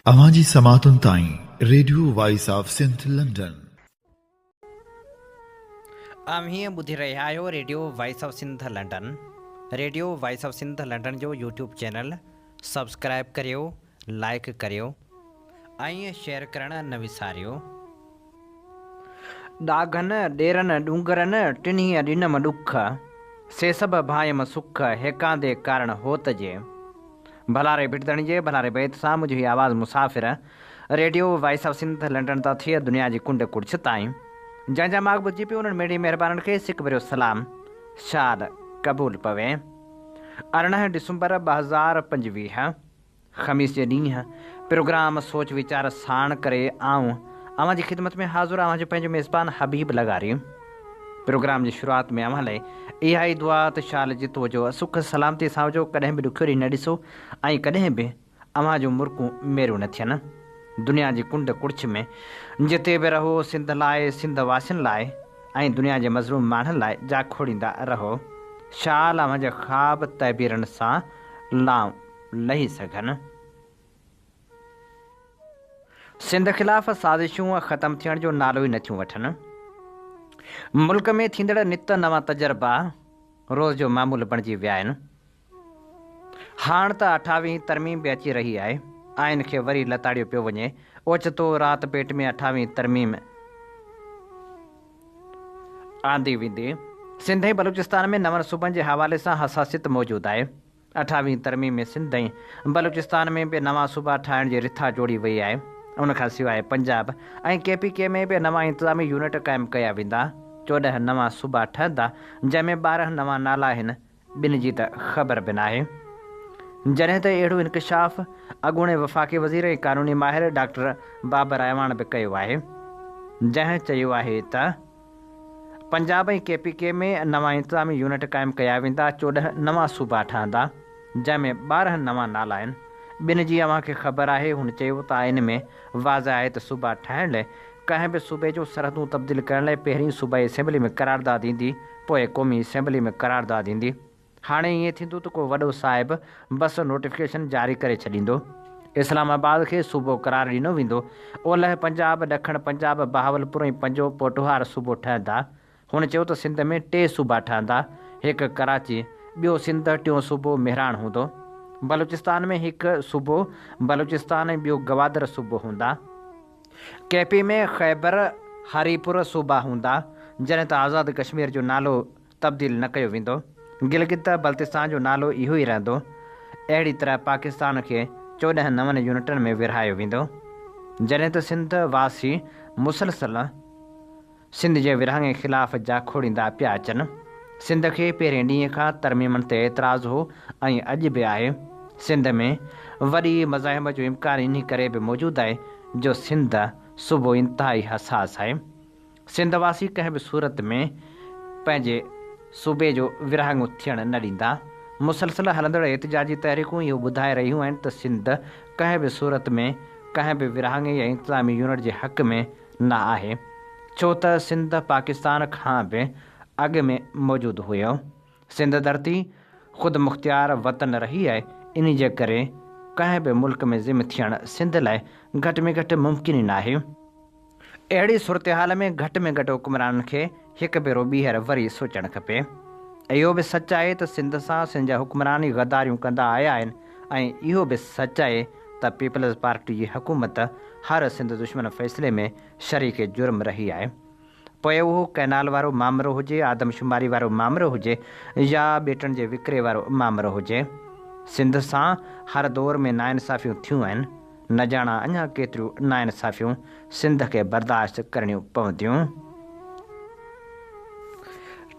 अवांजी समातुन ताईं radio voice of Sindh London. हीअं ॿुधी रहिया आहियो radio voice of Sindh London. Radio voice of Sindh London जो यूट्यूब चैनल सब्सक्राइब करियो, लाइक करियो ऐं शेयर करणु न विसारियो। डाघनि ॾेरनि ॾूंगरनि टिन्ही ॾिनम ॾुख, से सभु भायम सुख हेकांदे कारण होत जे। भलारे बिटदण जे भलारे बैत सां मुंहिंजी आवाज़ मुसाफ़िर radio voice of Sindh London तां थिए दुनिया जी कुंड कुड़छ ताईं। जंहिंजा माॻ ॿुधी पियो उन्हनि मेड़ी महिरबाननि खे सिक भरियो सलाम, शाद क़बूल पवे। 18 डिसंबर 2025 ख़मीस जे ॾींहुं प्रोग्राम सोच वीचार साण करे आऊं अव्हां जी ख़िदमत में हाज़ुर आहियां जो पंहिंजो मेज़बान हबीब लगारी। प्रोग्राम जी शुरूआत में अव्हां लाइ इहा ई दुआ त शाल जितो जो सुख सलामती सां हुजो, कॾहिं बि ॾुखियो न ॾिसो ऐं कॾहिं बि अव्हां जूं मुर्कूं मेरियूं न थियनि। दुनिया जी कुंड कुड़छ में जिते बि रहो सिंध लाइ, सिंध वासियुनि लाइ ऐं दुनिया जे मज़लूम माण्हुनि लाइ जा खोड़ींदा रहो। शाल अव्हां जा ख़्वाब तइबीरनि सां लाऊं लही सघनि। सिंध ख़िलाफ़ साज़िशूं ख़तमु थियण जो नालो ई नथियूं वठनि। मुल्क में थींदड़ नित नवां तजर्बा रोज़ जो मामूल बणिजी विया आहिनि। हाणे त 28वीं तरमीम बि अची रही आहे। आइन खे वरी लताड़ियो पियो वञे। ओचितो राति पेट में 28वीं तरमीम आंदी वेंदी। सिंध ऐं बलूचिस्तान में नवनि सूबनि जे हवाले सां हसासियत मौजूदु आहे। 28वीं तरमीम में सिंध ऐं बलूचिस्तान में बि नवां सूबा ठाहिण जी रिथा जोड़ी वई आहे। उनखां सवाइ पंजाब ऐं KPK में बि नवां इंतिज़ामी यूनिट क़ाइमु कया वेंदा। 14 नवां सूबा ठहंदा, जंहिंमें 12 नवां नाला आहिनि। ॿिनि जी त ख़बर बि नाहे। जॾहिं त अहिड़ो इंकशाफ़ अॻूणे वफ़ाक़ी वज़ीर ऐं क़ानूनी माहिर डॉक्टर बाबर अयवान बि कयो आहे, जंहिं चयो आहे त पंजाब ऐं KPK में नवां इंतिज़ामी यूनिट क़ाइमु कया वेंदा। 14 नवां सूबा ठहंदा, जंहिंमें 12 नवां नाला आहिनि। ॿिनि जी अव्हांखे ख़बर आहे। हुन चयो त आइन में वाज़ आहे त सूबा ठाहिण लाइ कंहिं बि सूबे जो सरहदूं तब्दील करण लाइ पहिरीं सूबाई असेंबली में करारदाद ईंदी, पोइ क़ौमी असेंबली में करारदाद ईंदी। हाणे ईअं थींदो त को वॾो साहिब बस नोटिफिकेशन जारी करे छॾींदो। इस्लामाबाद खे सूबो करार ॾिनो वेंदो। ओलह पंजाब, ॾखण पंजाब, बहावलपुर ऐं पंजो पोठवार सूबो ठहंदा। हुन चयो त सिंध में 3 सूबा ठहंदा, हिकु कराची, ॿियो सिंध, टियों सूबो मेहराण हूंदो। बलूचिस्तान में हिकु सूबो बलूचिस्तान ऐं ॿियो गवादर सूबो हूंदा। KP में ख़ैबर हरीपुर सूबा हूंदा, जॾहिं त आज़ाद कश्मीर जो नालो तब्दील न कयो वेंदो। गिलगित बल्तिस्तान जो नालो इहो ई रहंदो। अहिड़ी तरह पाकिस्तान खे 14 नवनि यूनिटनि में विरहायो वेंदो। जॾहिं त सिंध वासी मुसलसल सिंध जे विरहाङे ख़िलाफ़ जा खोड़ींदा पिया अचनि। सिंध खे पहिरें ॾींहं खां तरमीमनि ते एतिराज़ हो ऐं अॼु बि आहे। सिंध में वॾी मज़ाहिब जो इम्कान इन करे बि मौजूदु आहे जो सिंध सूबो इंतिहाई हसास आहे। सिंध वासी कंहिं बि सूरत में पंहिंजे सूबे जो विरहाङो थियणु न ॾींदा। मुसलसल हलंदड़ एतिजाजी तहरीकूं इहो ॿुधाए रहियूं आहिनि त सिंध कंहिं बि सूरत में कंहिं बि विरहाङे या इंतिज़ामी यूनिट जे हक़ में न आहे, छो त सिंध पाकिस्तान खां बि अॻु में मौजूदु हुयो। सिंध धरती ख़ुदि मुख़्तियार वतन रही आहे। इन जे करे कंहिं बि मुल्क में ज़िम थियणु सिंध लाइ घटि में घटि मुमकिन ई न आहे। अहिड़ी सूरत हाल में घटि हुकुमराननि खे हिकु भेरो ॿीहर वरी सोचणु खपे। इहो बि सच आहे त सिंध सां सिंध जा हुकुमरान ई गद्दारियूं कंदा आया आहिनि ऐं इहो बि सच आहे त पीपल्स पार्टी जी हुकूमत हर सिंध दुश्मन फ़ैसिले में शरीक जुर्म रही आहे। पोइ उहो कैनाल वारो मामिरो हुजे, आदमशुमारी वारो मामिरो हुजे या ॿेटनि जे विकिरे वारो मामिरो हुजे, सिंध सां हर दौर में नाइंसाफ़ियूं थियूं आहिनि। न ॼाणा अञा केतिरियूं नाइंसाफ़ियूं सिंध खे बर्दाश्त करणियूं पवंदियूं।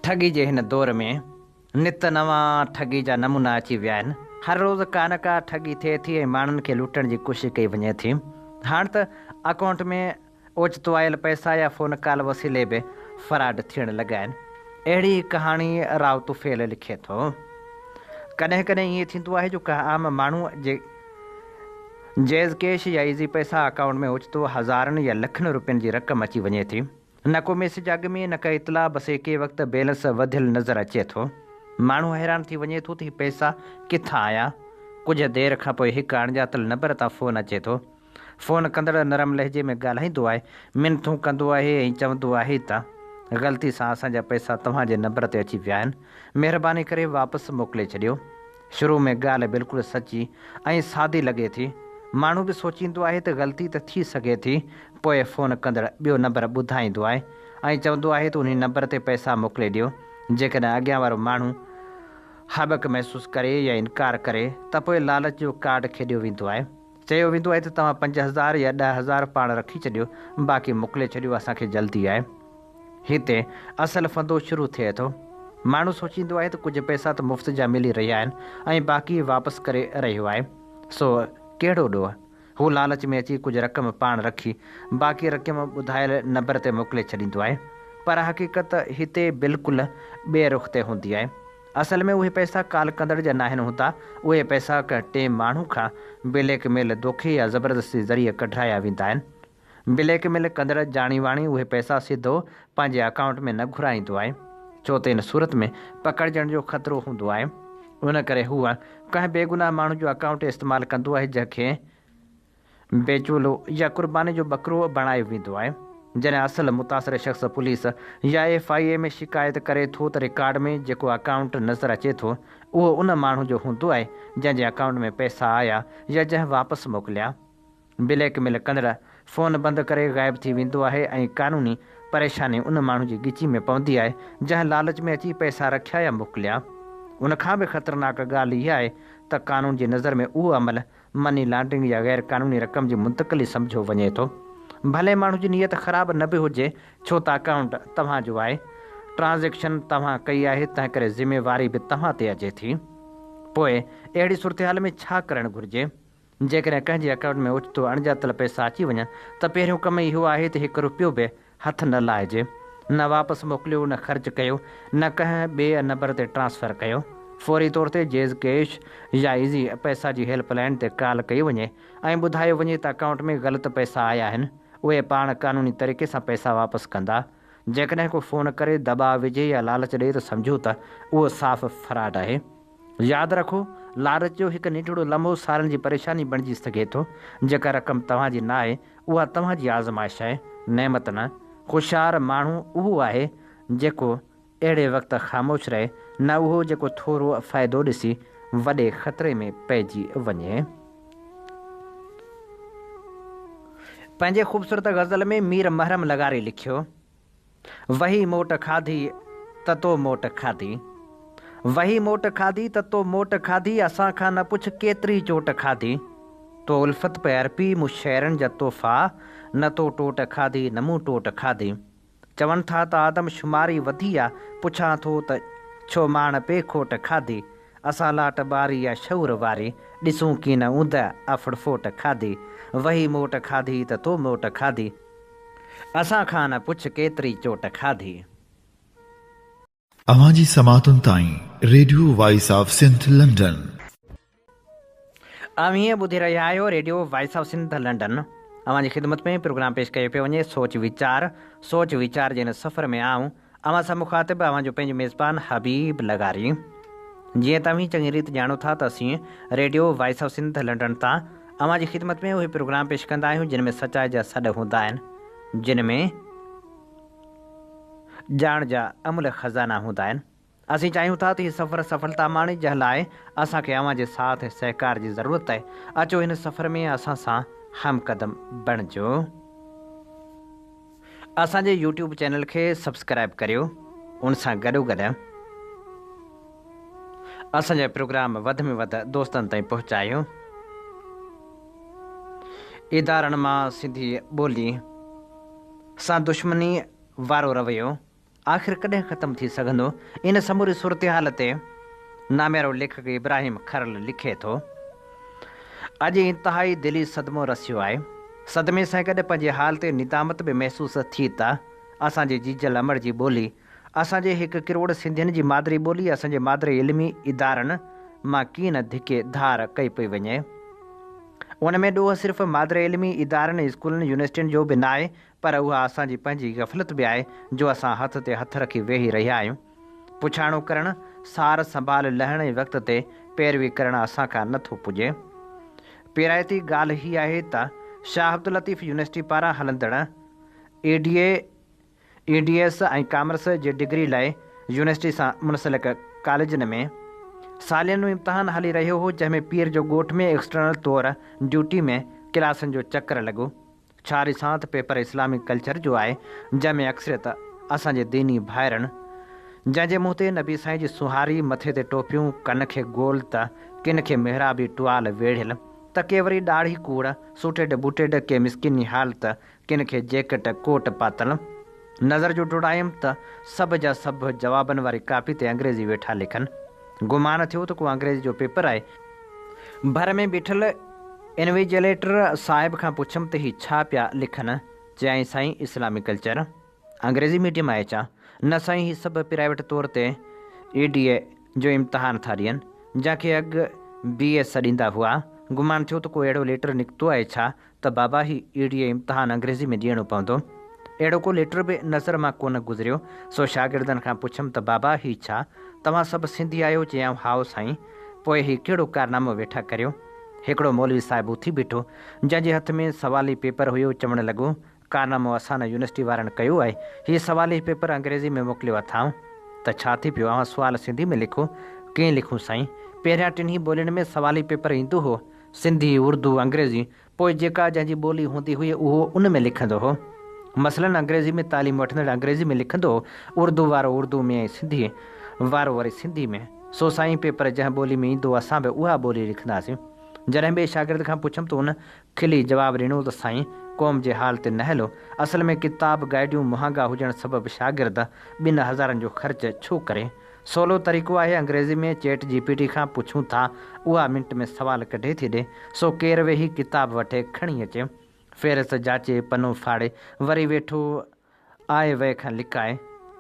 ठगी जे हिन दौर में नित नवां ठगी जा नमूना अची विया आहिनि। हर रोज़ का न का ठगी थिए थी ऐं माण्हुनि खे लुटण जी कोशिशि कई वञे थी। हाणे त अकाउंट में ओचितो आयल पैसा या फ़ोन कॉल वसीले बि फ्रॉड थियण लॻा आहिनि। अहिड़ी कहाणी राव तुफ़ैल लिखे थो। कॾहिं कॾहिं ईअं थींदो आहे जो का आम माण्हू जे जैज़ कैश या ईज़ी पैसा अकाउंट में ओचितो हज़ारनि या लखनि रुपयनि जी रक़म अची वञे थी। न को मैसेज अॻु में, न का इतला, बसि एके वक़्तु बैलेंस वधियल नज़र अचे थो। माण्हू हैरान थी वञे थो त हीउ पैसा किथां आया। कुझु देरि खां पोइ हिकु अणॼातल नंबर तां फ़ोन अचे थो। फ़ोन कंदड़ नरम लहजे में ॻाल्हाईंदो आहे, मिनथूं कंदो आहे ऐं चवंदो आहे त ग़लती सां असांजा पैसा तव्हांजे नंबर ते अची विया आहिनि, महिरबानी करे वापसि मोकिले छॾियो। शुरू में ॻाल्हि बिल्कुलु सची ऐं सादी लॻे थी। माण्हू बि सोचींदो आहे त ग़लती त थी सघे थी। पोइ फ़ोन कंदड़ ॿियो नंबर ॿुधाईंदो आहे ऐं चवंदो आहे त उन नंबर ते पैसा मोकिले ॾियो। जेकॾहिं अॻियां वारो माण्हू हाबक महसूसु करे या इनकार करे त पोइ लालच जो कार्ड खेॾियो वेंदो आहे। चयो वेंदो आहे त तव्हां 5,000 या 10,000 पाण रखी छॾियो, बाक़ी मोकिले छॾियो, असांखे जल्दी आहे। हिते असुलु फंदो शुरू थिए थो। माण्हू सोचींदो आहे त कुझु पैसा त मुफ़्त जा मिली रहिया आहिनि ऐं बाक़ी वापसि करे रहियो आहे, सो कहिड़ो ॾोह। हू लालच में अची कुझु रक़म पाण रखी बाक़ी रक़म ॿुधायल नंबर ते मोकिले छॾींदो आहे। पर हक़ीक़त हिते बिल्कुलु ॿिए रुख़ ते हूंदी आहे। असल में उहे पैसा काल कंदड़ जा न आहिनि हूंदा। उहे पैसा कंहिं माण्हू खां ब्लैकमेल दोखे या ज़बरदस्ती ज़रिए कढाया वेंदा आहिनि। ब्लैकमेल कंदड़ ॼाणी वाणी उहे पैसा सिधो पंहिंजे अकाउंट में न घुराईंदो आहे, छो त इन सूरत में पकड़जण जो ख़तरो हूंदो आहे। उन करे हूअ कंहिं बेगुनाह माण्हू जो अकाउंट इस्तेमालु कंदो आहे, जंहिंखे बेचोलो या क़ुर्बानी जो ॿकरो बणायो वेंदो आहे। जॾहिं असुलु मुतासिर शख़्स पुलिस या FIA में शिकायत करे थो त रिकॉर्ड में जेको अकाउंट नज़र अचे थो उहो उन माण्हू जो हूंदो आहे जंहिंजे अकाउंट में पैसा आया या जंहिं वापसि मोकिलिया। ब्लैकमेल कंदड़ फ़ोन बंदि करे ग़ाइबु थी वेंदो आहे ऐं क़ानूनी परेशानी उन माण्हू जी गिची में पवंदी आहे जंहिं लालच में अची पैसा रखिया या मोकिलिया। उनखां बि ख़तरनाक ॻाल्हि इहा आहे त क़ानून जी नज़र में उहो अमल मनी लॉन्ड्रिंग या ग़ैर क़ानूनी रक़म जी मुंतक़िली सम्झो वञे थो। भले माण्हू जी नीयत ख़राबु न बि हुजे, छो त अकाउंट तव्हांजो आहे, ट्रांज़ेक्शन तव्हां कई आहे, तंहिं करे ज़िमेवारी बि तव्हां ते अचे थी। पोइ अहिड़ी सूरत हाल में छा करणु घुरिजे? जेकॾहिं कंहिंजे अकाउंट में ओचितो अणॼातल पैसा अची वञनि त पहिरियों कमु इहो आहे त 1 रुपयो बि हथ न लाहिजे, न वापसि मोकिलियो, न ख़र्चु कयो, न कंहिं ॿिए नंबर ते ट्रांसफ़र कयो। फौरी तौर ते जेज़ कैश या इज़ी पैसा जी हेल्पलाइन ते कॉल कई वञे ऐं ॿुधायो वञे त अकाउंट में ग़लति पैसा आया आहिनि। उहे पाण क़ानूनी तरीक़े सां पैसा वापसि कंदा। जेकॾहिं को फ़ोन करे दबाव विझे या लालच ॾिए त सम्झो त उहो साफ़ फ्रॉड आहे। यादि रखो, लालच जो हिकु निढड़ो लम्हो सालनि जी परेशानी बणिजी सघे थो। जेका रक़म तव्हांजी न आहे उहा तव्हांजी आज़माइश आहे, नेमत न। होशियारु माण्हू उहो आहे जेको अहिड़े वक़्तु ख़ामोश रहे, न उहो जेको थोरो फ़ाइदो ॾिसी वॾे ख़तरे में पइजी वञे। पंहिंजे ख़ूबसूरत ग़ज़ल में मीर महरम लगारे लिखियो, वही मोट खाधी त तो मोट खाधी, वही मोट खाधी त तो मोट खाधी, असां खां न पुछ केतिरी चोट खाधी। तो उल्फत पे अर्पी मूं शहरनि जा तोहफ़ा, न तो टोट खाधी न मूं टोट खाधी। चवनि था त आदम शुमारी वधी आहे, पुछां थो त छो माण पे खोट खाधी। असां लाट ॿारी या शौर वारी, ॾिसूं की न ऊंद अफड़फोट खाधी। वही मोट खाधी त तो मोट खाधी, असां खां न पुछ केतिरी चोट खाधी। अवांजी समातुनि ताईं radio voice of Sindh London. अवीं ॿुधी रहिया आहियो radio voice of Sindh London. अवांजी ख़िदमत में प्रोग्राम पेश कयो पियो वञे सोच वीचार जे हिन सफ़र में आऊं अवां सां मुखातिब अवांजो पंहिंजो मेज़बान हबीब लगारी। जीअं तव्हीं चङी रीति ॼाणो था त असीं radio voice of Sindh London तां अवांजी ख़िदमत में उहे प्रोग्राम पेश कंदा आहियूं जिन में सचाई जा सॾ हूंदा आहिनि, जिन में ॼाण जा अमुल ख़ज़ाना हूंदा आहिनि। असीं चाहियूं था त हीउ सफ़र सफलता माणे, जंहिं लाइ असांखे अवांजे साथ ऐं सहकार जी ज़रूरत आहे। अचो हिन सफ़र में असां सां हमक़दम बणिजो। असांजे यूट्यूब चैनल खे सब्सक्राइब करियो। उन सां गॾोगॾु असांजा प्रोग्राम वधि में वधि दोस्तनि ताईं पहुचायो। इदारनि मां सिंधी ॿोली सां दुश्मनी वारो रवैयो आख़िर कॾहिं ख़तमु थी सघंदो? इन समूरी सूरत हाल ते नाम्यारो लेखक इब्राहिम खरल लिखे थो, अॼु इंतिहाई दिली सदमो रसियो आहे। सदमे सां गॾु पंहिंजे हाल ते निदामत बि महसूसु थी था। असांजे जीजल अमर जी ॿोली, असांजे 1 करोड़ सिंधियुनि जी मादरी ॿोली, असांजे मादरी इल्मी इदारनि मां कीअं न धिके धार कई पई वञे। उन में ॾोह सिर्फ़ु मादरी इल्मी इदारनि, स्कूलनि, यूनिवर्सिटियुनि जो बि न आहे, पर उहा असांजी पंहिंजी गफ़लत बि आहे जो असां हथ ते हथ रखी वेही रहिया आहियूं। पुछाणो करणु, सार संभाल लहण जे वक़्त ते पैरवी करणु असां खां नथो पुॼे। पहिराइती ॻाल्हि हीअ आहे त शाह अब्दुल लतीफ़ यूनिवर्सिटी पारां हलंदड़ EDS ऐं कॉमर्स जी डिग्री लाइ यूनिवर्सिटी सां मुंसलिक कॉलेजनि में सालियानो इम्तिहान हली रहियो हो, जंहिंमें पीर जो ॻोठ में एक्सटर्नल तौरु ड्यूटी में क्लासनि जो चकर लॻो। छा ॾिसां त पेपर इस्लामिक कल्चर जो आहे, जंहिंमें अक्सरियत असांजे दीनी भाइरनि, जंहिंजे मुंहं ते नबी साईं जी सुहारी, मथे ते टोपियूं, कन खे गोल त किन खे मेहराबी टुआल वेढ़ियल त के वरी ॾाढ़ी कूड़, सूटेड बूटेड के मिसकिनी हालत, किन खे जैकेट कोट पातल। नज़र जो डुड़ायमि त सभु जा सभु जवाबनि वारी कापी ते अंग्रेज़ी वेठा लिखनि। गुमान थियो त को अंग्रेज़ी जो पेपर आहे। भर में बीठल इन्विजिलेटर साहिब खां पुछियमि त ही छा पिया लिखनि। चयाईं साईं इस्लामिक कल्चर। अंग्रेज़ी मीडियम आहे छा? न साईं, ही सभु प्राइवेट तौर ते EDA जो इम्तिहान था ॾियनि, जंहिंखे अॻु BS ॾींदा हुआ। गुमान थियो त को अहिड़ो लेटर निकितो आहे छा त बाबा ही EDA इम्तिहान अंग्रेज़ी में ॾियणो पवंदो। अहिड़ो को लेटर बि नज़र मां कोन गुज़रियो। सो शागिर्दनि खां पुछियमि त बाबा ही छा, तव्हां सभु सिंधी आहियो? चयाऊं हाओ साईं। पोइ ही कहिड़ो कारनामो वेठा करियो? हिकिड़ो मौलवी साहिबु उथी बीठो, जंहिंजे हथ में सवाली पेपर हुयो। चवणु लॻो, कारनामो असां न यूनिवर्सिटी वारनि कयो आहे। हीउ सवाली पेपर अंग्रेज़ी में मोकिलियो अथाऊं। त छा थी पियो? अवां सुवाल सिंधी में लिखो। कीअं लिखूं साईं? पहिरियां टिन्ही ॿोलियुनि में सवाली पेपर ईंदो हो, सिंधी, उर्दू, अंग्रेज़ी। पोइ जेका जंहिंजी ॿोली हूंदी हुई उहो उन में लिखंदो हो। मसलन अंग्रेज़ी में तालीम वठंदड़ अंग्रेज़ी में लिखंदो हो, उर्दू वारो उर्दू में ऐं सिंधी वारो वरी सिंधी में। सो साईं पेपर जंहिं ॿोली में ईंदो असां बि उहा ॿोली लिखंदासीं। जॾहिं ॿिए शागिर्द खां पुछियमि त उन खिली जवाबु ॾिनो त साईं क़ौम जे हाल ते न हलो। असल में किताब गाइडियूं महांगा हुजण सबबि शागिर्द 2000 जो ख़र्च छो करे। सवलो तरीक़ो आहे, अंग्रेज़ी में चैट GPT खां पुछूं था, उहा मिंट में सवाल कढे थी ॾे। सो केरु वेही किताब वठे खणी अचे, फ़हिरिस्त जाचे, पनो फाड़े, वरी वेठो आए वए खां लिकाए।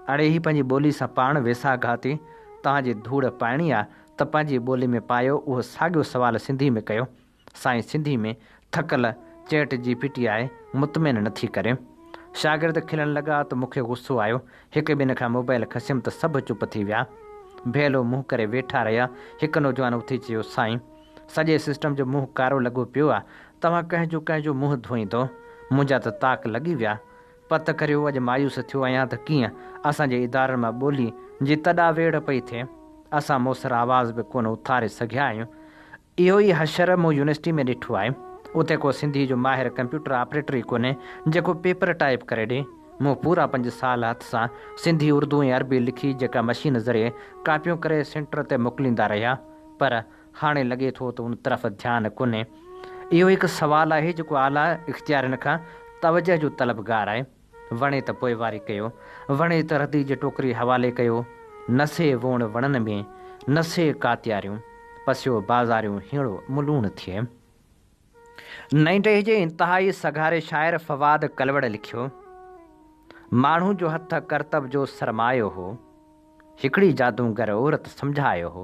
अड़े ही पंहिंजी ॿोली सां पाण वेसा घाती। तव्हांजी धूड़ पाइणी आहे त पंहिंजी ॿोली में पायो। उहो साॻियो सवाल सिंधी में कयो। साईं सिंधी में थकल चैट GPT आहे, मुतमिन नथी करे। शागिर्द खिलण लॻा त मूंखे गुस्सो आयो। हिकु ॿिनि खां मोबाइल खसियमि त सभु चुप थी विया, भेलो मुंहुं करे वेठा रहिया। हिकु नौजवान उथी चयो, साईं सॼे सिस्टम जो मुंहुं कारो लॻो पियो आहे। तव्हां कंहिंजो मुंहुं धोईंदो? मुंहिंजा त ताक लॻी विया। पत करियो, अॼु मायूस थियो आहियां त कीअं असांजे इदारनि मां ॿोली जी तॾा वेड़ पई थिए। असां मुसर आवाज़ बि कोन उथारे सघिया आहियूं। इहो ई हशर मूं यूनिवर्सिटी में ॾिठो आहे। उते को सिंधी जो माहिर कंप्यूटर ऑपरेटर ई कोन्हे जेको पेपर टाइप करे ॾे। मूं पूरा 5 साल हथ सां सिंधी, उर्दू ऐं अरबी लिखी, जेका मशीन ज़रिए कापियूं करे सेंटर ते मोकिलींदा रहिया, पर हाणे लॻे थो त उन तरफ़ ध्यानु कोन्हे। इहो हिकु सुवालु आहे जेको आला इख़्तियारनि खां तवजह जो तलबगार आहे। वणे त पोइवारी कयो, वणे त रदी जी टोकरी हवाले कयो। नसे वोण वणनि में, नसे कातियारियूं, पसियो बाज़ारियूं हीणो मुलूण थिए। नईं टही जे इंतिहाई सघारे शाइर फवाद कलवड़ लिखियो, माण्हू जो हथ करतब जो सरमायो हो, हिकिड़ी जादूगर औरत सम्झायो हो।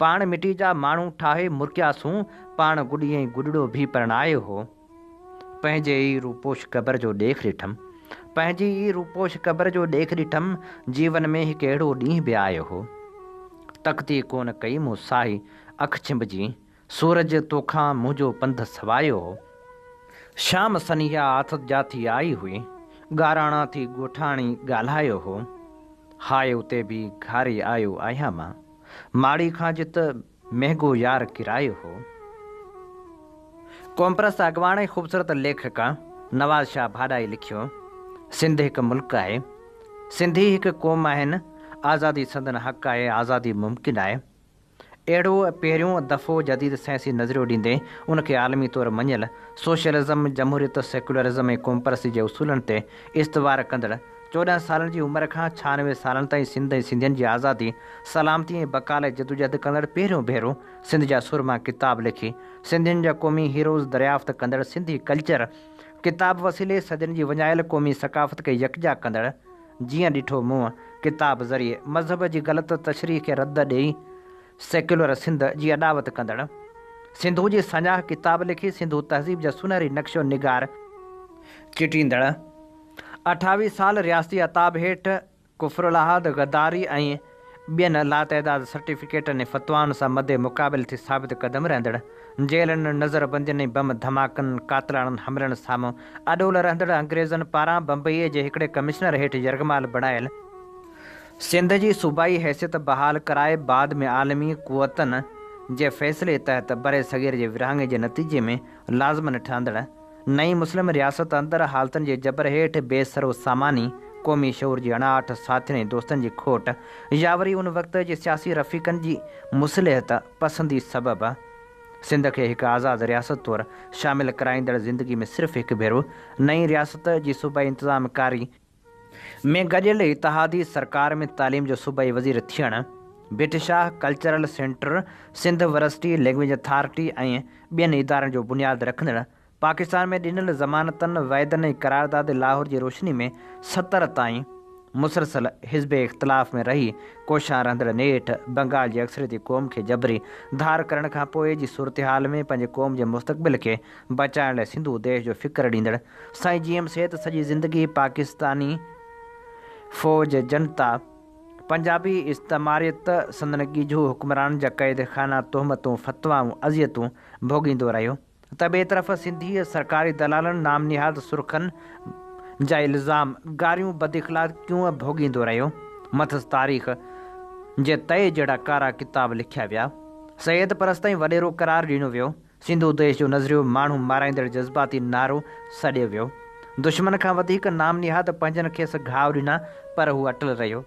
पाण मिटी जा माण्हू ठाहे मुर्कियासूं, पाण गुॾी ऐं गुॾड़ो बि परणायो हो। पंहिंजे ई रूपोश क़बर जो ॾेख ॾिठमि, पंहिंजी ई रूपोश क़बर जो ॾेख ॾिठमि। जीवन में हिकु अहिड़ो ॾींहुं बि आयो हो, तकती कोन कई मूं साही अखि छिंभजी, सूरज तोखां मुंहिंजो पंध सवायो हो। शाम सनिया आथत जाथी आई हुई, ॻाराणा थी ॻोठाणी ॻाल्हायो हो। हाय उते बि घारे आयो आहियां मां, माड़ी खां जित महांगो यार किरायो हो। कॉम्प्रस अॻवान ऐं ख़ूबसूरत लेखक नवाज़ शाह भाॾाई लिखियो, सिंध हिकु मुल्क आहे, सिंधी हिकु क़ौम आहिनि। आज़ादी संदन हक़ आहे, आज़ादी मुमकिन आहे। अहिड़ो पहिरियों दफ़ो जदीद साइंसी नज़रियो ॾींदे उनखे आलमी तौरु मञियल सोशलिज़म, जमहूरियत, सेकुलरिज़म ऐं कॉम्प्रसी जे उसूलनि ते इस्तवार कंदड़ 14 सालनि जी उमिरि खां 96 सालनि ताईं सिंध ऐं सिंधियुनि जी आज़ादी, सलामती ऐं बका लाइ जदोजहद कंदड़ पहिरियों भेरो सिंध जा सुरमा किताब लिखी, सिंधियुनि जा क़ौमी हीरोज़ दरियाफ़्त कंदड़ सिंधी कल्चर किताब वसीले सदियुनि जी वञायल क़ौमी सक़ाफ़त खे यकजा कंदड़, जीअं ॾिठो मूं किताब ज़रिए मज़हब जी ग़लति तशरीह खे रद्द ॾेई सेक्युलर सिंध जी अॾावत कंदड़, सिंधू जी सञाह किताब लिखी सिंधू तहज़ीब जा सुनहरी नक्शो निगार चिटींदड़, 28 साल रियासती अताब हेठि कुफ़्र लहाद गद्दारी ऐं ॿियनि लातइदाद सर्टिफिकेटनि ऐं फ़तवाउनि सां मदे मुक़ाबिल थी साबित क़दम रहंदड़ जेलनि नज़रबंदियुनि ऐं बम धमाकनि कातलाणनि हमलनि साम्हूं अॾोल रहंदड़ अंग्रेज़नि पारां बम्बईअ जे हिकिड़े कमिश्नर हेठि यरगमाल बणायल सिंध जी सूबाई हैसियत बहाल कराए बाद में आलमी क़ुवतनि जे फ़ैसिले तहत बरे सग़ीर जे विरहाङे जे नतीजे में लाज़मन ठहंदड़ नई मुस्लिम रियासत अंदरि हालतुनि जे जबर हेठि बेसरो सामानी क़ौमी शऊर जी अणाहठ साथियुनि ऐं दोस्तनि जी खोट या वरी उन वक़्त जे सियासी रफ़ीक़नि जी मुसलिहत पसंदी सबबि सिंध खे हिकु आज़ादु रियासत तौरु शामिलु कराईंदड़ ज़िंदगी में सिर्फ़ु हिकु भेरो नई रियासत जी सूबाई इंतिज़ामकारी में गॾियल इतिहादी सरकार में तालीम जो सूबाई वज़ीर थियणु ब्रिटिशाह cultural centre Sindh university language authority ऐं ॿियनि इदारनि जो बुनियादु रखंदड़ पाकिस्तान में ॾिनल ज़मानतनि वाइदनि ऐं करारदाद लाहौर जी रोशनी में 70 ताईं मुसलसल हिज़्ब इख़्तिलाफ़ में रही कोशां रहंदड़ नेठि बंगाल जी अक्सरियती क़ौम खे जबरी धार करण खां पोइ जी सूरत हाल में पंहिंजे क़ौम जे मुस्तक़बिल खे बचाइण लाइ सिंधु देश जो फ़िक्र ॾींदड़ साईं जी एम सेठ सॼी ज़िंदगी पाकिस्तानी फ़ौज जनता पंजाबी इस्तमारियत संदन ॻिझू हुक्मरान जा क़ैद खाना तोहमतूं फ़तवाऊं अज़ियतूं भोॻींदो रहियो त ॿिए तरफ़ सिंधी सरकारी दलालनि नाम निहाद सुर्खनि जा इल्ज़ाम गारियूं बदइख़लाक़ियूं भोॻींदो रहियो मथस तारीख़ जे तय जहिड़ा कारा किताब लिखिया विया सैयद परस्त ऐं वॾेरो करार ॾिनो वियो सिंधु देश जो नज़रियो माण्हू माराईंदड़ जज़्बाती नारो सॾियो वियो दुश्मन खां वधीक नाम निहाद पंहिंजनि खेसि घाव ॾिना पर हू अटल रहियो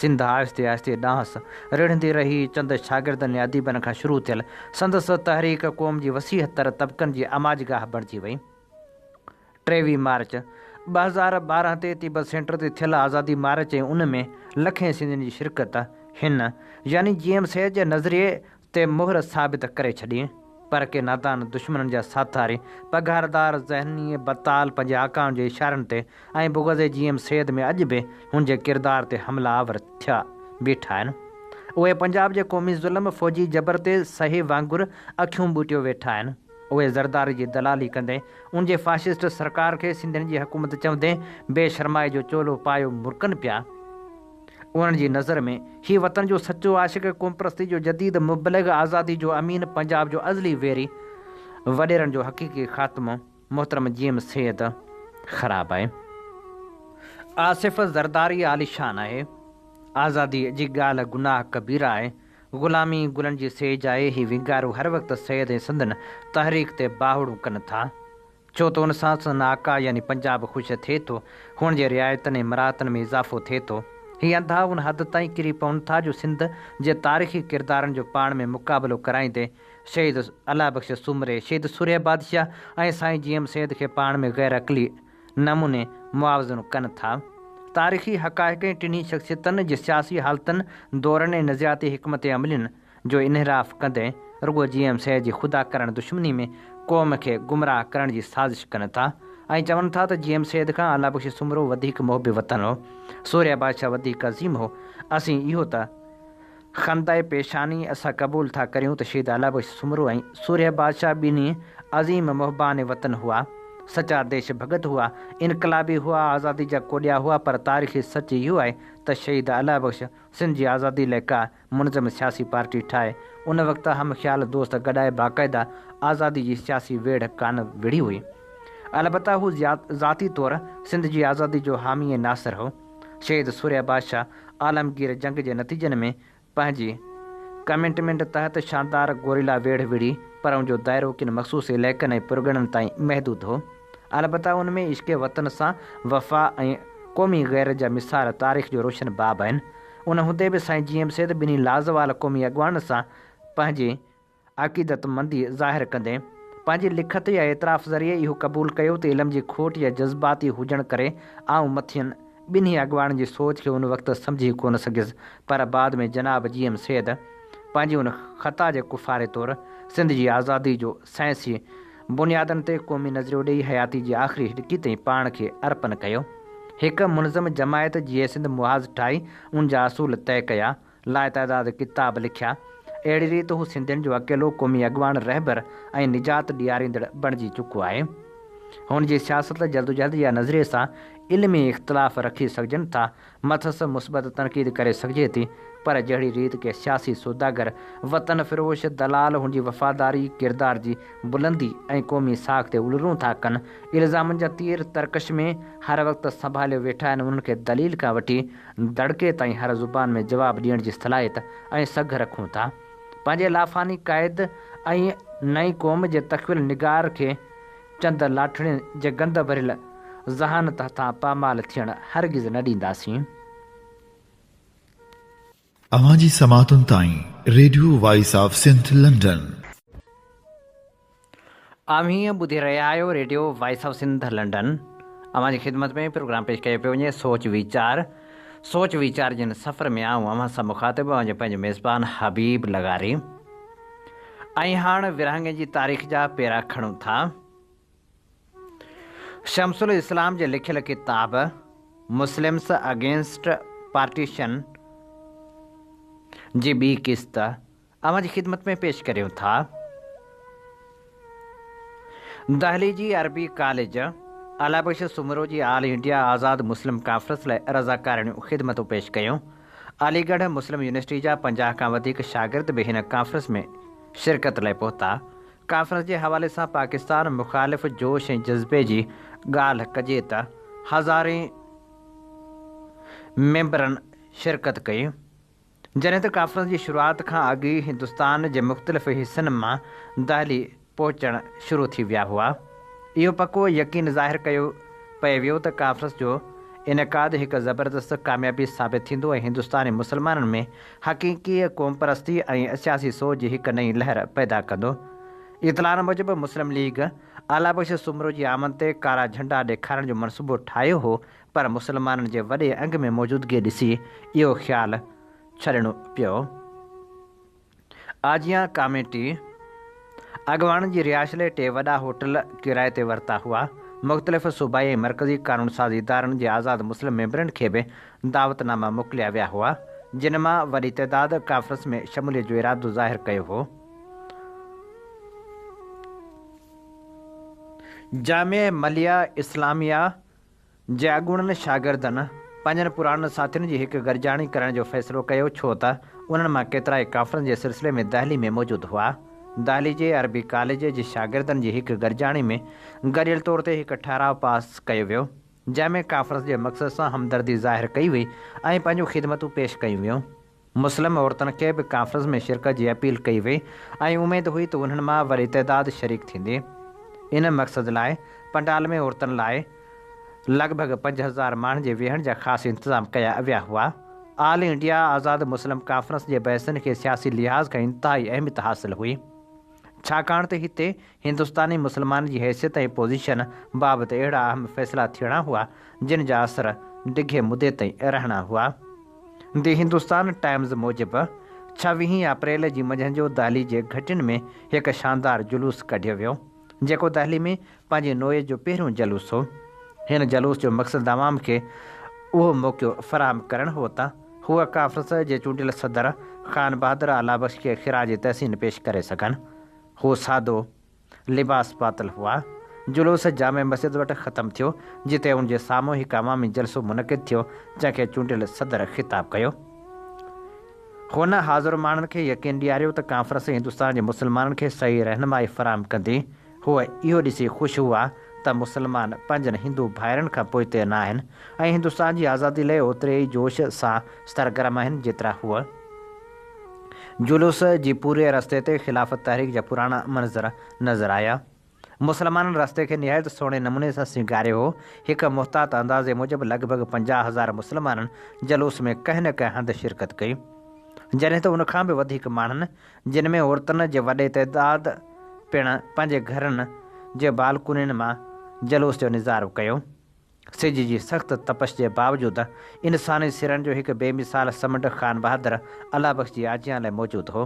सिंध आहिस्ते आहिस्ते ॾांस रिढ़ंदी रही चंद शागिर्दनि ऐं अदीबनि खां शुरू थियल संदसि तहरीक क़ौम जी वसीहतर तबिक़नि जी अमाजगाह बणिजी वई 23 मार्च 2012 ते तिब्बत सेंटर ते थियल आज़ादी मार्च ऐं उन में लखें सिंधियुनि जी शिरकत हिन यानी जीएम सेठ जे नज़रिए ते मुहर साबित करे छॾी पर के नादान दुश्मननि जा साथारी पघारदार ज़हनी बताल पंहिंजे आकाउनि जे इशारनि ते ऐं बुग़ज़े जीएम सेठ में अॼु बि हुन जे किरदार ते हमलावर थिया बीठा आहिनि उहे पंजाब जे क़ौमी ज़ुल्म फ़ौजी जबर ते सही वांगुरु अखियूं ॿूटियो वेठा आहिनि उहे ज़रदारी जी दलाली कंदे उन जे फाशिस्ट सरकार खे सिंधियुनि जी हुकूमत चवंदे बेशर्माई जो चोलो पायो मुरकनि पिया उन्हनि जी नज़र में हीउ वतन जो सचो आशिक़ क़ौम परस्ती जो जदीद मुबलिग आज़ादी जो अमीन पंजाब जो अज़ली वेरी वॾेरनि जो हक़ीक़ी ख़ात्मो मोहतरम जीएम सेठ ख़राबु आहे आसिफ़ ज़रदारी आलिशान आहे आज़ादी जी ॻाल्हि गुनाह कबीरा आहे ग़ुलामी गुलनि जी सेज आहे हीउ विंगारू हर वक़्तु सैद ऐं संदन तहरीक ते बाहुड़ूं कनि था छो त उन सां सन आका यानी पंजाब ख़ुशि थिए थो हुन जे रिआयतनि ऐं मराहतनि में इज़ाफ़ो थिए थो हीअ अंधा उन हद ताईं किरी पवनि था जो सिंध जे तारीख़ी किरदारनि जो पाण में मुक़ाबिलो कराईंदे शहीद अला बख़्श सुमरे शहीद सूर्य बादशाह ऐं साईं जीएम सेठ खे पाण में गैर अक़ली नमूने मुआवज़नो कनि था तारीख़ी हक़ाइक़ ऐं टिन्ही शख़्सियतनि जे सियासी हालतुनि दौरनि ऐं नज़ियाती हिकमत अमलियुनि जो इनहराफ़ कंदे रुगो जीएम सेठ जी ख़ुदा करण दुश्मनी में क़ौम खे गुमराह करण जी साज़िश कनि था ऐं चवनि था त जीएम सेठ खां अला बख़्श सुमरो वधीक मुहिब वतन हो सूर्य बादशाह वधीक अज़ीम हो असीं इहो त खंदाए पेशानी असां क़बूल था करियूं त शहीद अला बख़्श सुमरो ऐं सूर्य बादशाह ॿिन्ही अज़ीम मुहिबान वतन हुआ सचा देश भगत हुआ इनकलाबी हुआ आज़ादी जा कोॾिया हुआ पर तारीख़ी सच इहो आहे त शहीद अला बख़्श सिंध जी आज़ादी लाइ का मुनज़म सियासी पार्टी ठाहे उन वक़्तु हम ख़्याल दोस्त गॾाए बाक़ाइदा आज़ादी जी सियासी वेढ़ कान विढ़ी हुई अलबत्ता हू ज़ाती तौरु सिंध जी आज़ादी जो हामी ऐं नासिर हो शहीद सूर्य बादशाह आलमगीर जंग जे नतीजनि में पंहिंजी कमिटमेंट तहत शानदार गोरिला वेढ़ विढ़ी पर उनजो दाइरो किन मख़सूस इलाइक़नि ऐं पुरगणनि ताईं महदूद हो अलबत्ता उन में इश्क़ वतन सां वफ़ा ऐं क़ौमी गैर जा मिसाल तारीख़ जो रोशन बाब आहिनि उन हूंदे बि साईं जीएम सेठ ॿिन्ही लाज़वाल क़ौमी अॻवान सां पंहिंजी अक़ीदतमंदी ज़ाहिर कंदे पंहिंजी लिखत या एतिराफ़ ज़रिए इहो क़बूल कयो त इल्म जी खोट या जज़्बाती हुजण करे आऊं मथियनि ॿिन्ही अॻवाननि जी सोच खे उन वक़्तु सम्झी कोन सघियुसि पर बाद में जनाब जीएम सेठ पंहिंजी उन ख़ता जे कुफ़ारे तौरु सिंध जी आज़ादी जो साइंसी बुनियादनि ते क़ौमी नज़रियो ॾेई हयाती जी आख़िरी हिॾकी ताईं पाण खे अर्पण कयो हिकु मुनज़म जमायत जीअं सिंध मुहाज़ ठाही उन जा असूल तय कया लाइतादाद किताब लिखिया अहिड़ी रीति हू सिंधियुनि जो अकेलो क़ौमी अॻवान रहबर ऐं निजात ॾियारींदड़ बणिजी चुको आहे हुन जी सियासत जल्दोजल्द या नज़रिए सां इल्मी इख़्तिलाफ़ रखी सघजनि था मथस मुस्बत तनक़ीद करे सघिजे थी पर जहिड़ी रीत के सियासी सौदागर वतन फ़िरोश दलाल हुनजी वफ़ादारी किरदार जी बुलंदी ऐं क़ौमी साख ते उलरूं था कनि। इल्ज़ामनि जा तीर तर्कश में हर वक़्तु संभालियो वेठा आहिनि। उन्हनि खे दलील खां वठी दड़के ताईं हर ज़ुबान में जवाबु ॾियण जी सलाहियत ऐं सघ रखूं था। पंहिंजे लाफ़ानी क़ाइद ऐं नई क़ौम जे तख़्विल निगार खे चंद लाठड़ियुनि जे गंद भरियल ज़हानत हथां पामाल थियण हरगिज़ न ॾींदासीं। अवांजी समातुनि ताईं radio voice of Sindh London. हीअं ॿुधी रहिया आहियो radio voice of Sindh London. अवांजी ख़िदमत में प्रोग्राम पेश कयो पियो वञे सोच वीचार जिन सफ़र में आऊं अवां सां मुखातिब ऐं पंहिंजो मेज़बान हबीब लगारी। ऐं हाणे विरहाङे जी तारीख़ जा पेरा खणूं था। शमसुल इस्लाम जे लिखियल किताब मुस्लिम्स अगेंस्ट पार्टीशन जी ॿी क़िस्त अवांजी ख़िदमत में पेश करियूं था। दहली जी अरबी कॉलेज अलाबख्श सुमरो जी ऑल इंडिया आज़ाद मुस्लिम कॉन्फ्रेंस लाइ रज़ाकारणियूं ख़िदमतूं पेश कयूं। अलीगढ़ मुस्लिम यूनिवर्सिटी जा 50 खां वधीक शागिर्द बि हिन कॉन्फ्रेंस में शिरकत लाइ पहुता। कॉन्फ्रेंस जे हवाले सां पाकिस्तान मुख़ालिफ़ जोश ऐं जज़्बे जी ॻाल्हि कजे त हज़ारे मेंबरनि शिरकत कई। जॾहिं त कॉन्फ्रेंस जी शुरूआति खां अॻु ई हिंदुस्तान जे मुख़्तलिफ़ हिसनि मां दहली पहुचणु शुरू थी विया हुआ। इहो पको यकीन ज़ाहिर कयो पए वियो त कॉन्फ्रेंस जो इनकाद हिकु ज़बरदस्त कामयाबी साबित थींदो ऐं हिंदुस्तानी मुस्लमाननि में हक़ीक़ी क़ौम परस्ती ऐं सियासी सोच जी हिकु नई लहर पैदा कंदो। इतलान मूजिबि मुस्लिम लीग अलाबख्श सुमरो जी आमद ते कारा झंडा ॾेखारण जो मनसूबो ठाहियो हो, पर मुस्लमाननि जे वॾे अंग में मौजूदगी ॾिसी इहो ख़्यालु छॾिणो पियो। आजिया कमेटी अॻवाननि जी रिहाइश लाइ 2 वॾा होटल किराए ते वरिता हुआ। मुख़्तलिफ़ सूबाई ऐं मरकज़ी क़ानून साज़ी इदारनि जे आज़ाद मुस्लिम मेंबरनि खे बि दावतनामा मोकिलिया विया हुआ, जिन मां वॾी तइदाद कॉन्फ्रेंस में शमूलियत जो इरादो ज़ाहिर कयो हो। जामिया मलिया इस्लामिया जे अॻूणनि शागिर्दनि पंहिंजनि पुराणनि साथियुनि जी हिकु गॾिजाणी करण जो फ़ैसिलो कयो, छो त उन्हनि मां केतिरा ई कॉन्फ्रेंस जे सिलसिले में दहली में मौजूदु हुआ। दहली जे अरबी कॉलेज जे शागिर्दनि जी हिकु गॾिजाणी में गॾियल तौर ते हिकु ठहराव पास कयो वियो, जंहिंमें कॉन्फ्रेंस जे मक़सद सां हमदर्दी ज़ाहिर कई वई ऐं पंहिंजूं ख़िदमतूं पेश कयूं वियूं। मुस्लिम औरतुनि खे बि कॉन्फ्रेंस में शिरकत जी अपील कई वई ऐं उमेदु हुई त उन्हनि मां वॾी तइदाद शरीक थींदी। इन मक़सद लाइ पंडाल में औरतुनि लाइ लॻभॻि 5000 माण्हुनि जे वेहण जा ख़ासि इंतज़ाम कया विया हुआ। ऑल इंडिया आज़ाद मुस्लिम कॉन्फ्रेंस जे बहसनि खे सियासी लिहाज़ खां इंतिहाई अहमियत हासिलु हुई, छाकाणि त हिते हिंदुस्तानी मुस्लमान जी हैसियत ऐं पोज़ीशन बाबति अहिड़ा अहम फ़ैसिला थियणा हुआ जिन जा असर डिघे मुदे ताईं रहणा हुआ। दी हिंदुस्तान टाइम्स मूजिबि 26 अप्रैल जी मंझंदि जो दहली जे घटियुनि में हिकु शानदार जुलूस कढियो वियो, जेको दहली में पंहिंजे नोए जो पहिरियों जलूस हो। हिन जलूस जो मक़सदु आवाम खे उहो मौक़ो फ़राहम करणु हो त हूअ कॉन्फ्रेंस जे चूंडियल सदर ख़ान बहादुर अलाबख्श खे ख़िराज तहसीन पेश करे सघनि। हू सादो लिबास पातल हुआ। जुलूस जामे मस्जिद वटि ख़तमु थियो, जिते उनजे साम्हूं हिकु अवामी जलसो मुनक़िद थियो, जंहिंखे चूंडियल सदर ख़िताब कयो। हुन हाज़िर माण्हुनि खे यकीन ॾियारियो त कॉन्फ्रेंस हिंदुस्तान जे मुस्लमाननि खे सही रहनुमाई फ़राहम कंदी। हूअ इहो ॾिसी ख़ुशि हुआ त मुस्लमान पंहिंजनि हिंदू भाइरनि खां पोइते न आहिनि ऐं हिंदुस्तान जी आज़ादी लाइ ओतिरे ई जोश सां सरगर्म आहिनि जेतिरा हुआ। जुलूस जी पूरे रस्ते ते ख़िलाफ़त तहरीक जा पुराणा मंज़र नज़र आया। मुस्लमाननि रस्ते खे निहायत सुहिणे नमूने सां सिंगारियो हो। हिकु मुहतात अंदाज़े मूजिबि लॻभॻि 50,000 मुस्लमाननि जलूस में कंहिं न कंहिं हंधि शिरकत कई, जॾहिं त उनखां बि वधीक माण्हुनि, जिन में औरतुनि जे वॾे तइदाद पिणु पंहिंजे घरनि जे बालकुनियुनि मां जलूस जो निज़ारो कयो। सिज जी सख़्त तपश जे बावजूदि इंसानी सिरनि जो हिकु बेमिसाल समुंड ख़ान बहादुर अलाबख्श जी आजियां लाइ मौजूदु हो।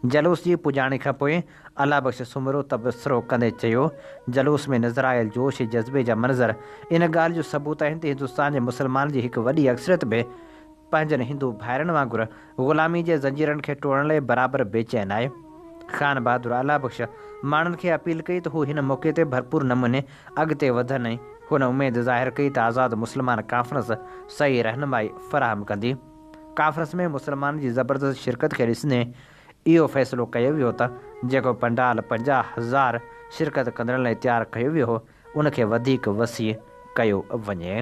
जलूस जी पुॼाणी खां पोइ अलाबख्श सुमरो तबसरो कंदे चयो, जलूस में नज़र आयल जोश जज़्बे जा मंज़र इन ॻाल्हि जो सबूत आहिनि त हिंदुस्तान जे मुस्लमान जी हिकु वॾी अक्सरियत बि पंहिंजनि हिंदू भाइरनि वांगुरु ग़ुलामी जे ज़ंजीरनि खे टोड़ण लाइ बराबरि बेचैन आहे। ख़ान बहादुर अलाबख्श माण्हुनि खे अपील कई त हू हिन मौक़े ते भरपूर नमूने अॻिते वधनि ऐं हुन उमेदु ज़ाहिर कई त आज़ाद मुस्लमान कॉन्फ्रेंस सही रहनुमाई फ़राहम कंदी। कॉन्फ्रेंस में मुसलमान जी ज़बरदस्त शिरकत खे ॾिसंदे इहो फ़ैसिलो कयो वियो त जेको पंडाल 50,000 शिरकत कंदड़नि लाइ तयारु कयो वियो हो उनखे वधीक वसी कयो वञे।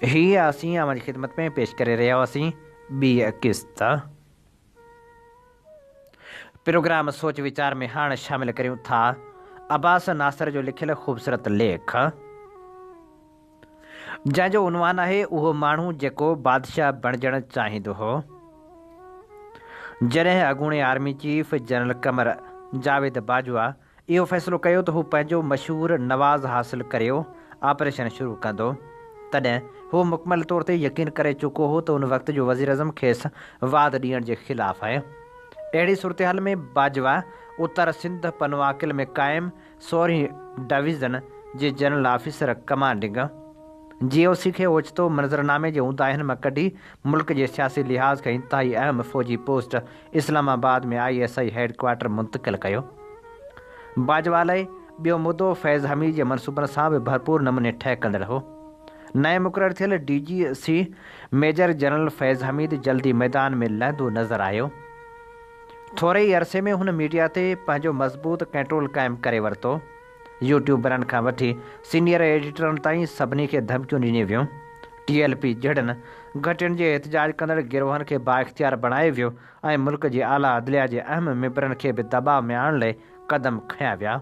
हीअ असीं अवां जी ख़िदमत में पेश करे रहिया हुआसीं ॿी किस्त। प्रोग्राम सोच वीचार में हाणे शामिल करियूं था अब्बास नासिर जो लिखियल ख़ूबसूरत लेख, जंहिंजो उनवान आहे उहो माण्हू जेको बादशाह बणजणु चाहींदो हो। जॾहिं अॻूणे army chief general Qamar Javed Bajwa इहो फ़ैसिलो कयो त हू पंहिंजो मशहूरु नवाज़ हासिलु करियो ऑपरेशन शुरू कंदो, तॾहिं हू मुकमल तौर ते यकीन करे चुको हो त उन वक़्त जो वज़ीर अज़म खेसि वाद ॾियण जे ख़िलाफ़ु आहे। अहिड़ी सूरत हाल में बाजवा उत्तर सिंध पनवाकिल में क़ाइमु 16हीं डिवीज़न जे जनरल ऑफिसर कमांडिंग GOC खे ओचितो मंज़रनामे जे उहिदनि मां कढी मुल्क जे सियासी लिहाज़ खां इंतिहाई अहम फ़ौजी पोस्ट इस्लामाबाद में ISI हेडक्वार्टर मुंतक़िल कयो। बाजवा लाइ ॿियो मुदो फैज़ हमीद जे मनसूबनि सां बि भरपूर नमूने ठहकंदड़ हो। नए मुक़ररु थियल DGC मेजर जनरल फैज़ हमीद जल्दी मैदान में लहंदो नज़र आयो। थोरे ई अरसे में हुन मीडिया ते पंहिंजो मज़बूत कंट्रोल क़ाइमु करे वरितो। यूट्यूबरनि खां वठी सीनियर एडिटरनि ताईं सभिनी खे धमकियूं ॾिनियूं वियूं। TLP जहिड़नि घटियुनि जे एहतजाज कंदड़ गिरोहनि खे बाइख़्तियार बणायो वियो ऐं मुल्क जे आला अदलिया जे अहम मेंबरनि खे बि दॿाउ में आणण लाइ क़दम खयां विया।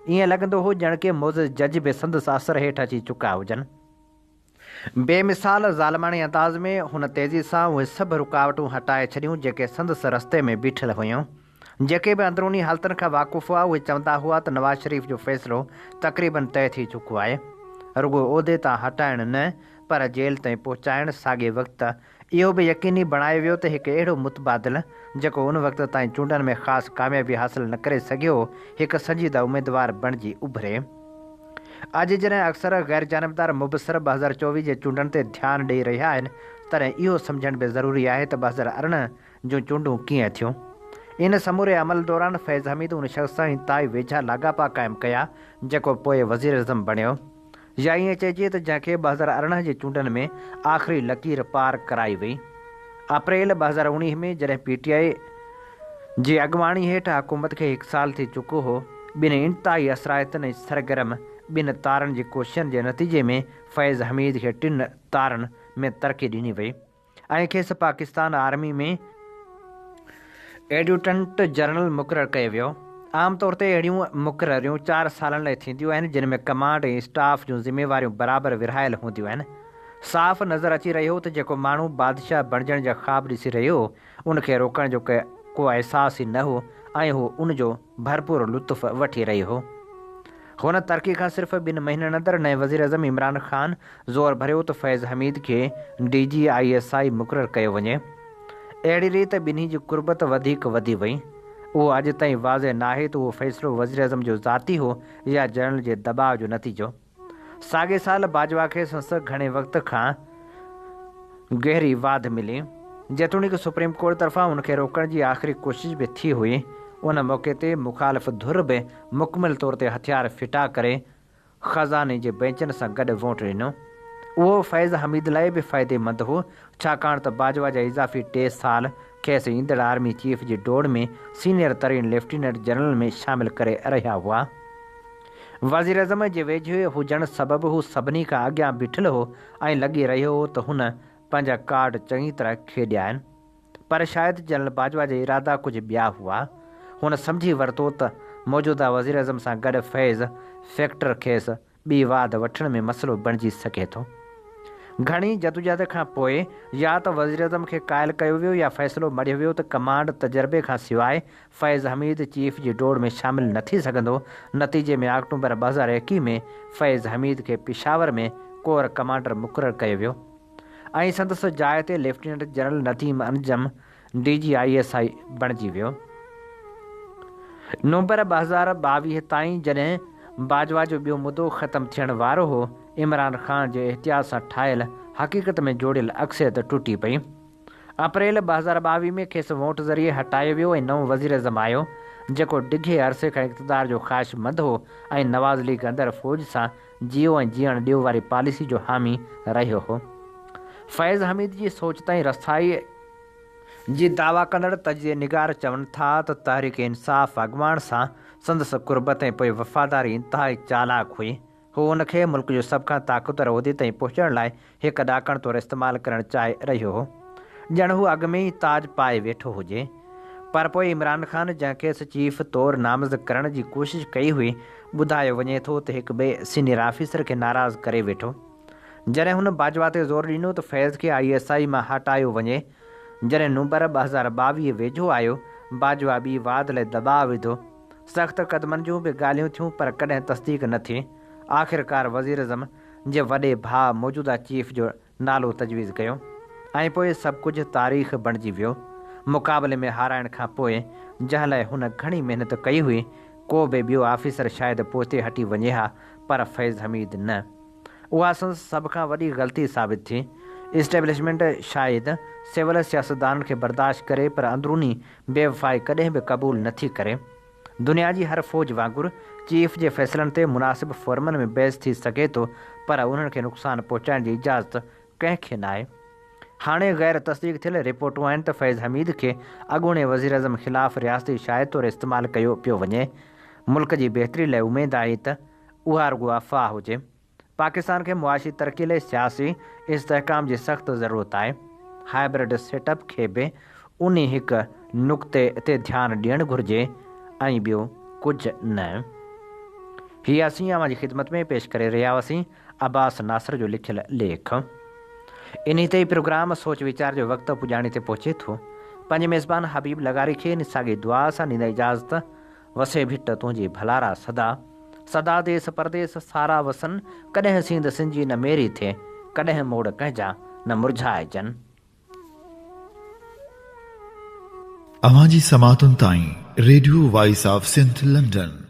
ईअं लॻंदो हो ॼण के मोज़िज़ जज बि संदसि असर हेठि अची चुका हुजनि। बेमिसाल ज़ालिमाणे अंदाज़ में हुन तेज़ी सां उहे सभु रुकावटूं हटाए छॾियूं जेके संदसि रस्ते में बीठल हुयूं। जेके बि अंदरूनी हालतुनि खां वाक़ुफ़ हुआ उहे चवंदा हुआ त नवाज़ शरीफ़ जो फ़ैसिलो तक़रीबन तइ थी चुको आहे। रुॻो उहिदे तां हटाइण न पर जेल ताईं पहुचाइण। साॻे वक़्तु इहो बि यकीनी बणायो वियो त हिकु अहिड़ो मुतबादिल जेको उन वक़्त ताईं चूंडनि में ख़ासि कामयाबी हासिलु न करे सघियो हिकु संजीदा उमेदवार बणिजी उभरे। अॼु जॾहिं अक्सर ग़ैर जानबदार मुबसर 2024 जे चूंडनि ते ध्यानु ॾेई रहिया आहिनि तॾहिं इहो सम्झण बि ज़रूरी आहे त 2018 जूं चूंडूं कीअं थियूं। इन समूरे अमल दौरान फैज़ हमीद उन शख़्स सां इंतिहाई वेझा लाॻापा क़ाइमु कया जेको पोइ वज़ीर अज़म बणियो, या ईअं चइजे त जंहिंखे 2018 जे चूंडनि में आख़िरी लकीर पार कराई वई। अप्रैल 2019 में जॾहिं PTI जी अॻुवाणी हेठि हुकूमत खे 1 साल थी चुको हो, ॿिनि इंतिहाई असराइतनि ऐं सरगर्म ॿिनि तारनि जी कोशिशनि जे नतीजे में फैज़ हमीद खे 3 तारनि में तरक़ी ॾिनी वई ऐं खेसि पाकिस्तान आर्मी में एड्यूटेंट जनरल मुक़ररु कयो वियो। आमतौर ते अहिड़ियूं मुक़ररियूं 4 सालनि लाइ थींदियूं आहिनि जिन में कमांड ऐं स्टाफ जूं ज़िम्मेवारियूं बराबरि विरहायल हूंदियूं आहिनि। साफ़ नज़र अची रहियो त जेको माण्हू बादशाह बणजण जा ख़्वाब ॾिसी रहियो उनखे रोकण जो को अहसासु ई न हो ऐं हू उनजो भरपूर लुत्फ़ वठी रहियो हो। हुन तरक़ी खां सिर्फ़ु 2 महीननि अंदरि नए वज़ीर अज़म इमरान ख़ान ज़ोर भरियो त फैज़ हमीद खे DG ISI मुक़ररु कयो वञे। अहिड़ी रीति ॿिन्ही जी कुर्बत वधीक वधी वई। उहो अॼु ताईं वाज़े नाहे त उहो फ़ैसिलो वज़ीर अज़म जो ज़ाती हो या जनरल जे दॿाउ जो नतीजो। साॻे साल बाजवा खे संसद घणे वक़्त खां गहरी वाध मिली जेतोणीकि सुप्रीम कोर्ट तरफ़ां उनखे रोकण जी आख़िरी कोशिश बि थी हुई। उन मौक़े ते मुख़ालिफ़ धुर बि मुकमिल तौर ते हथियार फिटा करे ख़ज़ाने जे बेंचनि सां गॾु वोट ॾिनो। उहो फैज़ हमीद लाइ बि फ़ाइदेमंद हो छाकाणि त बाजवा जा इज़ाफ़ी 2 साल खेसि ईंदड़ आर्मी चीफ जी डोड़ में सीनियर तरीन लेफ्टिनेंट जनरल में शामिलु करे रहिया हुआ। वज़ीर अज़म जे वेझे हुजण सबबि हू सभिनी खां अॻियां बीठल हो ऐं लॻी रहियो हो त हुन पंहिंजा कार्ड चङी तरह खेॾिया आहिनि। पर शायदि जनरल बाजवा जा इरादा कुझु ॿिया हुआ। हुन सम्झी वरितो त मौजूदा वज़ीर अज़म सां गॾु फैज़ फैक्टर खेसि ॿी वाध वठण में मसइलो बणिजी सघे थो। घणी जदोजहद खां पोइ या त वज़ीर अज़म खे क़ाइल कयो वियो या फ़ैसिलो मढ़ियो वियो त कमांड तजर्बे खां सवाइ फैज़ हमीद चीफ जी डोड़ में शामिलु न थी सघंदो। नतीजे में अक्टूबर 2021 में फैज़ हमीद खे पिशावर में कोर कमांडर मुक़ररु कयो वियो ऐं संदसि जाइ ते lieutenant general Nadeem Anjum DG ISI बणिजी वियो। नवंबर 2022 ताईं जॾहिं बाजवा जो ॿियो मुदो ख़तमु थियण वारो हो, इमरान ख़ान जे एहतियात सां ठाहियल हक़ीक़त में जोड़ियल अक्सियत टुटी पई। अप्रैल 2022 में खेसि वोट ज़रिए हटायो वियो ऐं नओं वज़ीर अज़म आयो जेको डिघे अरसे खां इक़्तिदार जो ख़्वाहिशमंद हो ऐं नवाज़ लीग अंदरि फ़ौज सां जियो ऐं जीअण ॾियो वारी पॉलिसी जो हामी रहियो हो। फैज़ हमीद जी सोच ताईं रसाई जी दावा कंदड़ तजिए निगार चवनि था त तहरीक इंसाफ़ अॻुवाण सां संदसि कुर्बत ऐं पोइ वफ़ादारी इंतिहाई चालाक हुई। हू उनखे मुल्क जो सभ खां ताक़तवर उहिदे ताईं पहुचण लाइ हिकु ॾाकण तौरु इस्तेमालु करणु चाहे रहियो हो, ॼण हू अॻु में ई ताज पाए वेठो हुजे। पर पोइ इमरान ख़ान जंहिं खेसि चीफ तौरु नामज़द करण जी कोशिशि कई हुई, ॿुधायो वञे थो त हिकु ॿिए सीनियर ऑफिसर खे नाराज़ करे वेठो। जॾहिं हुन बाजवा ते ज़ोर ॾिनो त फैज़ खे ISI मां हटायो वञे। जॾहिं नवंबर 2022 वेझो आयो, बाजवा ॿी वाद लाइ दॿाउ विधो। सख़्तु क़दमनि जूं बि ॻाल्हियूं थियूं, पर कॾहिं तस्दीक न थी। आख़िरकार वज़ीर अज़म जे वॾे भाउ मौजूदा चीफ जो नालो तजवीज़ कयो ऐं पोइ सभु कुझु तारीख़ बणिजी वियो। मुक़ाबले में हाराइण खां पोइ, जंहिं लाइ हुन घणी महिनत कई हुई, को बि ॿियो ऑफिसर शायदि पोइ हटी वञे हा, पर फैज़ हमीद न। उहा संदसि सभ खां वॾी ग़लती साबित थी। इस्टेब्लिशमेंट शायदि सिविल सियासतदाननि खे बर्दाश्त करे, पर अंदरूनी बेवफ़ाई कॾहिं बि क़बूल नथी करे। दुनिया जी हर फ़ौज वांगुरु चीफ जे फ़ैसिलनि ते मुनासिब फ़ॉर्मनि में बहस थी सघे थो, पर उन्हनि खे नुक़सानु पहुचाइण जी इजाज़त कंहिंखे न आहे। हाणे गैर तस्दीक थियल रिपोर्टूं आहिनि त फैज़ हमीद खे अॻूणे वज़ीर अज़म ख़िलाफ़ु रियासती शायदि तौरु इस्तेमालु कयो पियो वञे। मुल्क जी बहितरी लाइ उमेदु आहे त उहा रुॻो अफ़वाह हुजे। पाकिस्तान खे मुआशी तरक़ी लाइ सियासी इस्तेहकाम जी सख़्तु ज़रूरत आहे। हाइब्रिड सेटअप खे बि उन हिकु नुक़्ते ते ध्यानु ॾियणु घुरिजे ऐं ॿियो कुझु न। हीअ असीं अवां जी ख़िदमत में पेश करे रहिया हुआसीं अब्बास नासिर जो लिखियलु लेख। इन ते ई प्रोग्राम सोच वीचार जो वक़्तु पुॼाणी ते पहुचे थो। पंहिंजे मेज़बान हबीब लगारी खे निसाॻी दुआ सां ॾींदा इजाज़त। वसे भिट तुंहिंजी भलारा सदा, सदा देस परदेस सारा वसन। कॾहिं सींद सिंजी न मेरी थिए, कॾहिं मोड़ कंहिंजा न मुरझाइजनि। अवां जी समातुनि ताईं radio voice of Sindh London